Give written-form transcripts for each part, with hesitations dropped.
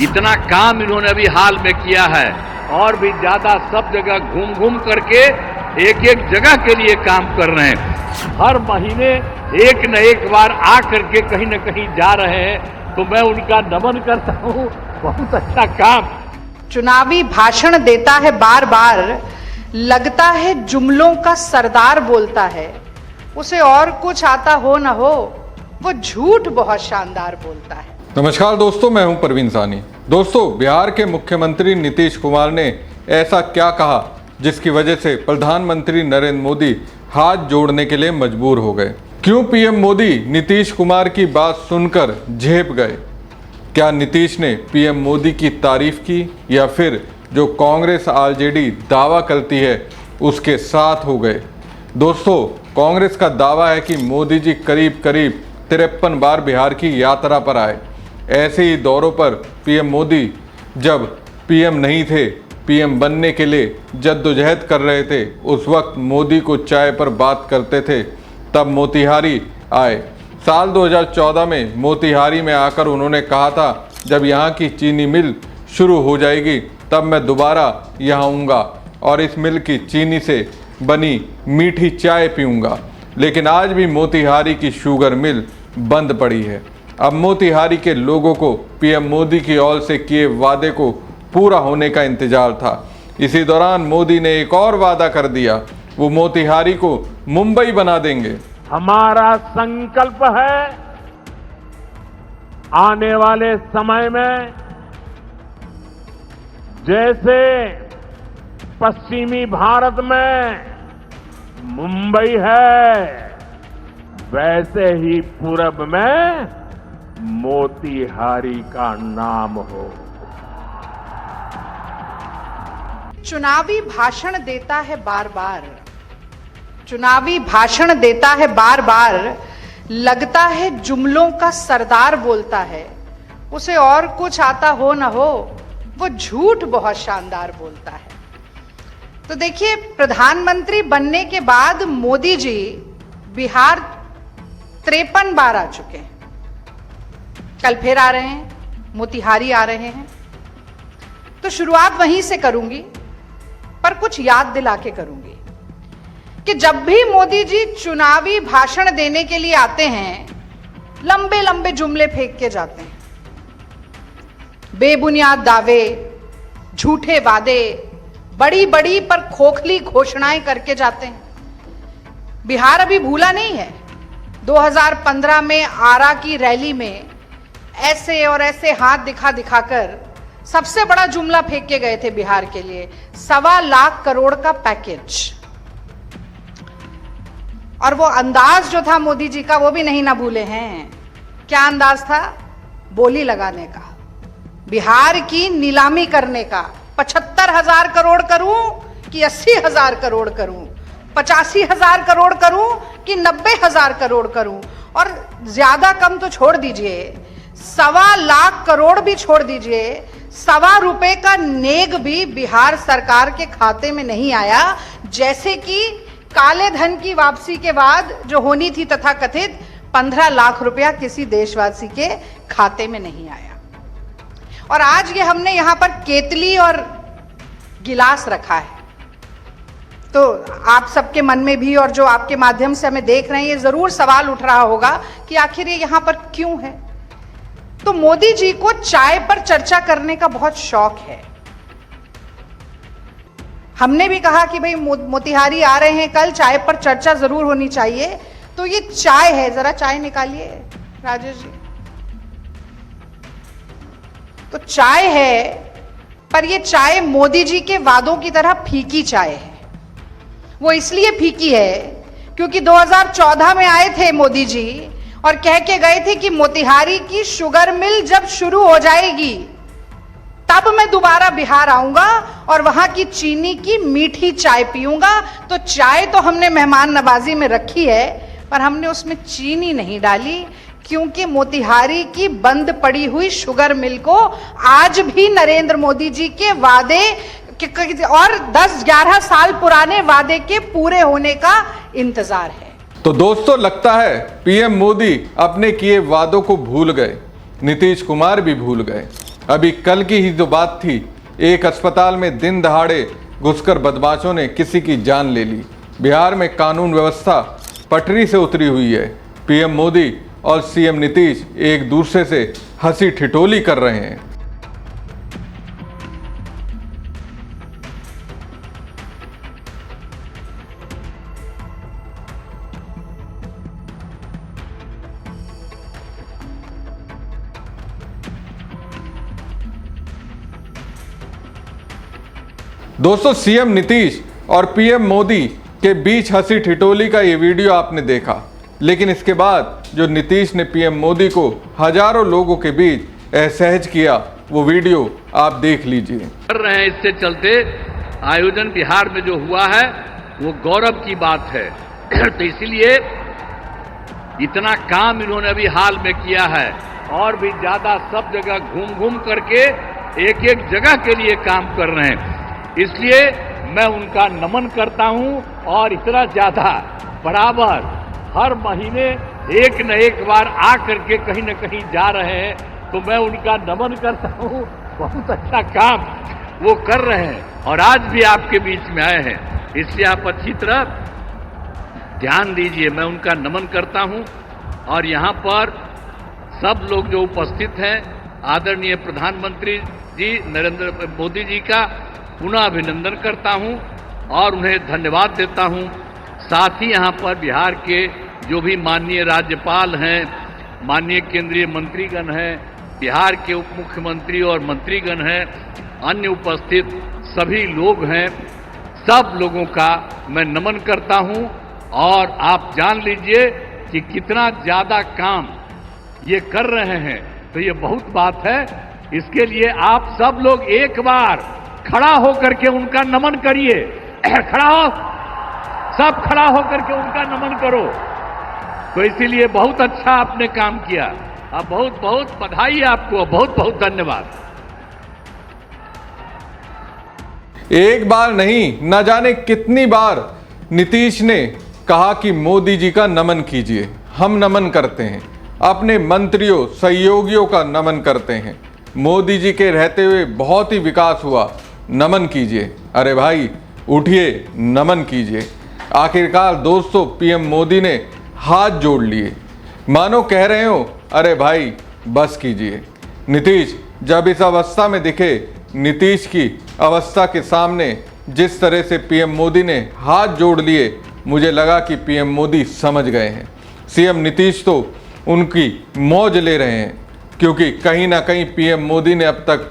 इतना काम इन्होंने अभी हाल में किया है और भी ज्यादा सब जगह घूम घूम करके एक एक जगह के लिए काम कर रहे हैं। हर महीने एक न एक बार आ करके कहीं न कहीं जा रहे हैं, तो मैं उनका नमन करता हूं। बहुत अच्छा काम। चुनावी भाषण देता है बार बार, लगता है जुमलों का सरदार बोलता है, उसे और कुछ आता हो न हो, वो झूठ बहुत शानदार बोलता है। नमस्कार दोस्तों, मैं हूं परवीन सानी। दोस्तों, बिहार के मुख्यमंत्री नीतीश कुमार ने ऐसा क्या कहा जिसकी वजह से प्रधानमंत्री नरेंद्र मोदी हाथ जोड़ने के लिए मजबूर हो गए? क्यों पीएम मोदी नीतीश कुमार की बात सुनकर झेप गए? क्या नीतीश ने पीएम मोदी की तारीफ की या फिर जो कांग्रेस आरजेडी दावा करती है उसके साथ हो गए? दोस्तों, कांग्रेस का दावा है कि मोदी जी करीब करीब 53 बार बिहार की यात्रा पर आए। ऐसे ही दौरों पर पीएम मोदी जब पीएम नहीं थे, पीएम बनने के लिए जद्दोजहद कर रहे थे, उस वक्त मोदी को चाय पर बात करते थे, तब मोतिहारी आए। साल 2014 में मोतिहारी में आकर उन्होंने कहा था, जब यहाँ की चीनी मिल शुरू हो जाएगी तब मैं दोबारा यहाँ आऊँगा और इस मिल की चीनी से बनी मीठी चाय पीऊँगा। लेकिन आज भी मोतिहारी की शुगर मिल बंद पड़ी है। अब मोतिहारी के लोगों को पीएम मोदी की ओर से किए वादे को पूरा होने का इंतजार था। इसी दौरान मोदी ने एक और वादा कर दिया, वो मोतिहारी को मुंबई बना देंगे। हमारा संकल्प है आने वाले समय में जैसे पश्चिमी भारत में मुंबई है, वैसे ही पूरब में मोतिहारी का नाम हो। चुनावी भाषण देता है बार बार, चुनावी भाषण देता है बार बार, लगता है जुमलों का सरदार बोलता है, उसे और कुछ आता हो न हो, वो झूठ बहुत शानदार बोलता है। तो देखिए, प्रधानमंत्री बनने के बाद मोदी जी बिहार 53 बार आ चुके हैं। कल फिर आ रहे हैं, मोतिहारी आ रहे हैं। तो शुरुआत वहीं से करूंगी, पर कुछ याद दिला के करूंगी कि जब भी मोदी जी चुनावी भाषण देने के लिए आते हैं, लंबे लंबे जुमले फेंक के जाते हैं, बेबुनियाद दावे, झूठे वादे, बड़ी बड़ी पर खोखली घोषणाएं करके जाते हैं। बिहार अभी भूला नहीं है। 2015 में आरा की रैली में ऐसे और ऐसे हाथ दिखा दिखाकर सबसे बड़ा जुमला फेंक के गए थे बिहार के लिए, 1.25 लाख करोड़ का पैकेज। और वो अंदाज जो था मोदी जी का, वो भी नहीं ना भूले हैं। क्या अंदाज था? बोली लगाने का, बिहार की नीलामी करने का। 75,000 करोड़ करूं कि 80,000 करोड़ करूं, 85,000 करोड़ करूं कि 90,000 करोड़ करूं, और ज्यादा कम तो छोड़ दीजिए, 1.25 लाख करोड़ भी छोड़ दीजिए, 1.25 रुपए का नेग भी बिहार सरकार के खाते में नहीं आया। जैसे कि काले धन की वापसी के बाद जो होनी थी तथाकथित 15 लाख रुपया किसी देशवासी के खाते में नहीं आया। और आज ये हमने यहां पर केतली और गिलास रखा है, तो आप सबके मन में भी और जो आपके माध्यम से हमें देख रहे हैं, ये जरूर सवाल उठ रहा होगा कि आखिर ये यहां पर क्यों है। तो मोदी जी को चाय पर चर्चा करने का बहुत शौक है। हमने भी कहा कि भाई मोतिहारी आ रहे हैं कल, चाय पर चर्चा जरूर होनी चाहिए। तो ये चाय है, जरा चाय निकालिए राजेश जी। तो चाय है, पर ये चाय मोदी जी के वादों की तरह फीकी चाय है। वो इसलिए फीकी है क्योंकि 2014 में आए थे मोदी जी और कह के गए थे कि मोतिहारी की शुगर मिल जब शुरू हो जाएगी तब मैं दोबारा बिहार आऊंगा और वहां की चीनी की मीठी चाय पीऊंगा। तो चाय तो हमने मेहमान नवाजी में रखी है, पर हमने उसमें चीनी नहीं डाली, क्योंकि मोतिहारी की बंद पड़ी हुई शुगर मिल को आज भी नरेंद्र मोदी जी के वादे और 10-11 साल पुराने वादे के पूरे होने का इंतजार है। तो दोस्तों, लगता है पीएम मोदी अपने किए वादों को भूल गए, नीतीश कुमार भी भूल गए। अभी कल की ही तो बात थी, एक अस्पताल में दिन दहाड़े घुसकर बदमाशों ने किसी की जान ले ली। बिहार में कानून व्यवस्था पटरी से उतरी हुई है। पीएम मोदी और सीएम नीतीश एक दूसरे से हंसी ठिठोली कर रहे हैं। दोस्तों, सीएम नीतीश और पीएम मोदी के बीच हंसी ठिठोली का ये वीडियो आपने देखा, लेकिन इसके बाद जो नीतीश ने पीएम मोदी को हजारों लोगों के बीच असहज किया, वो वीडियो आप देख लीजिए। कर रहे हैं, इससे चलते आयोजन बिहार में जो हुआ है वो गौरव की बात है। तो इसलिए इतना काम इन्होंने अभी हाल में किया है और भी ज्यादा सब जगह घूम घूम करके एक एक जगह के लिए काम कर रहे हैं। इसलिए मैं उनका नमन करता हूं और इतना ज्यादा बराबर हर महीने एक न एक बार आ करके कहीं न कहीं जा रहे हैं, तो मैं उनका नमन करता हूं। बहुत अच्छा काम वो कर रहे हैं और आज भी आपके बीच में आए हैं, इसलिए आप अच्छी तरह ध्यान दीजिए। मैं उनका नमन करता हूं और यहां पर सब लोग जो उपस्थित हैं, आदरणीय प्रधानमंत्री जी नरेंद्र मोदी जी का पुनः अभिनंदन करता हूं और उन्हें धन्यवाद देता हूं। साथ ही यहां पर बिहार के जो भी माननीय राज्यपाल हैं, माननीय केंद्रीय मंत्रीगण हैं, बिहार के उप मुख्यमंत्री और मंत्रीगण हैं, अन्य उपस्थित सभी लोग हैं, सब लोगों का मैं नमन करता हूं। और आप जान लीजिए कि कितना ज्यादा काम ये कर रहे हैं, तो ये बहुत बात है। इसके लिए आप सब लोग एक बार खड़ा होकर के उनका नमन करिए। खड़ा हो, सब खड़ा होकर के उनका नमन करो। तो इसीलिए बहुत अच्छा आपने काम किया। आप बहुत बहुत बधाई आपको, बहुत बहुत धन्यवाद। एक बार नहीं, न जाने कितनी बार नीतीश ने कहा कि मोदी जी का नमन कीजिए। हम नमन करते हैं, अपने मंत्रियों सहयोगियों का नमन करते हैं। मोदी जी के रहते हुए बहुत ही विकास हुआ, नमन कीजिए। अरे भाई उठिए, नमन कीजिए। आखिरकार दोस्तों, पीएम मोदी ने हाथ जोड़ लिए, मानो कह रहे हो अरे भाई बस कीजिए। नीतीश जब इस अवस्था में दिखे, नीतीश की अवस्था के सामने जिस तरह से पीएम मोदी ने हाथ जोड़ लिए, मुझे लगा कि पीएम मोदी समझ गए हैं। सीएम नीतीश तो उनकी मौज ले रहे हैं, क्योंकि कहीं ना कहीं पीएम मोदी ने अब तक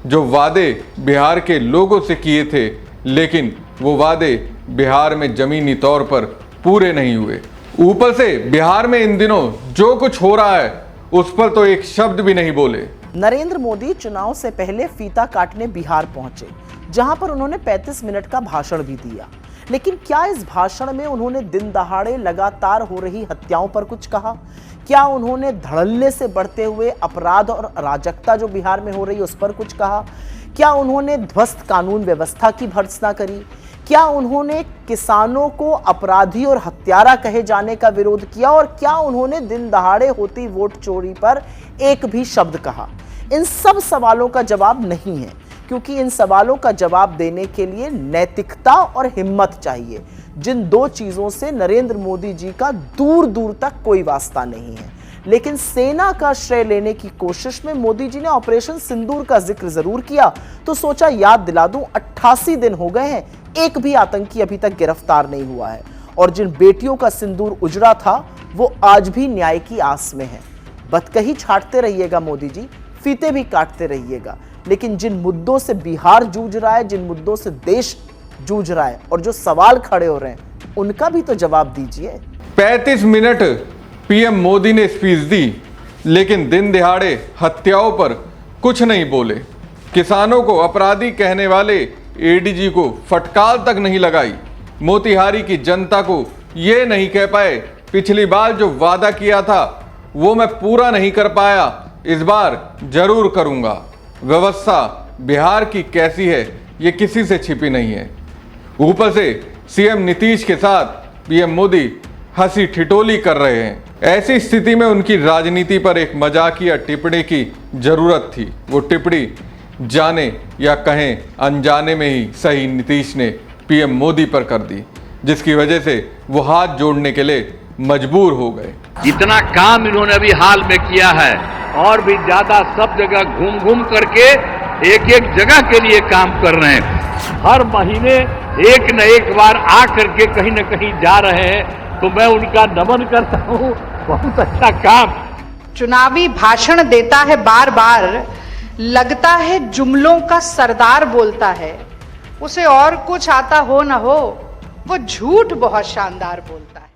जो वादे बिहार के लोगों से किए थे, लेकिन वो वादे बिहार में जमीनी तौर पर पूरे नहीं हुए। ऊपर से बिहार में इन दिनों जो कुछ हो रहा है उस पर तो एक शब्द भी नहीं बोले। नरेंद्र मोदी चुनाव से पहले फीता काटने बिहार पहुंचे, जहां पर उन्होंने 35 मिनट का भाषण भी दिया। लेकिन क्या इस भाषण में उन्होंने दिन दहाड़े लगातार हो रही हत्याओं पर कुछ कहा? क्या उन्होंने धड़ल्ले से बढ़ते हुए अपराध और अराजकता जो बिहार में हो रही है उस पर कुछ कहा? क्या उन्होंने ध्वस्त कानून व्यवस्था की भर्त्सना करी? क्या उन्होंने किसानों को अपराधी और हत्यारा कहे जाने का विरोध किया? और क्या उन्होंने दिन दहाड़े होती वोट चोरी पर एक भी शब्द कहा? इन सब सवालों का जवाब नहीं है, क्योंकि इन सवालों का जवाब देने के लिए नैतिकता और हिम्मत चाहिए, जिन दो चीजों से नरेंद्र मोदी जी का दूर दूर तक कोई वास्ता नहीं है। लेकिन सेना का श्रेय लेने की कोशिश में मोदी जी ने ऑपरेशन सिंदूर का जिक्र जरूर किया, तो सोचा याद दिला दूं, 88 दिन हो गए हैं, एक भी आतंकी अभी तक गिरफ्तार नहीं हुआ है। और जिन बेटियों का सिंदूर उजड़ा था वो आज भी न्याय की आस में है। बतकही छाटते रहिएगा मोदी जी, फीते भी काटते रहिएगा, लेकिन जिन मुद्दों से बिहार जूझ रहा है, जिन मुद्दों से देश जूझ रहा है और जो सवाल खड़े हो रहे हैं, उनका भी तो जवाब दीजिए। 35 मिनट पीएम मोदी ने स्पीच दी, लेकिन दिन दिहाड़े हत्याओं पर कुछ नहीं बोले। किसानों को अपराधी कहने वाले एडीजी को फटकार तक नहीं लगाई। मोतिहारी की जनता को ये नहीं कह पाए पिछली बार जो वादा किया था वो मैं पूरा नहीं कर पाया, इस बार जरूर करूंगा। व्यवस्था बिहार की कैसी है ये किसी से छिपी नहीं है। ऊपर से सीएम नीतीश के साथ पीएम मोदी हंसी ठिठोली कर रहे हैं। ऐसी स्थिति में उनकी राजनीति पर एक मजाकिया टिप्पणी की जरूरत थी। वो टिप्पणी जाने या कहें अनजाने में ही सही नीतीश ने पीएम मोदी पर कर दी, जिसकी वजह से वो हाथ जोड़ने के लिए मजबूर हो गए। इतना काम इन्होंने अभी हाल में किया है और भी ज्यादा सब जगह घूम घूम करके एक एक जगह के लिए काम कर रहे हैं। हर महीने एक न एक बार आ करके कहीं न कहीं जा रहे हैं, तो मैं उनका नमन करता हूँ। बहुत अच्छा काम। चुनावी भाषण देता है बार बार, लगता है जुमलों का सरदार बोलता है। उसे और कुछ आता हो न हो, वो झूठ बहुत शानदार बोलता है।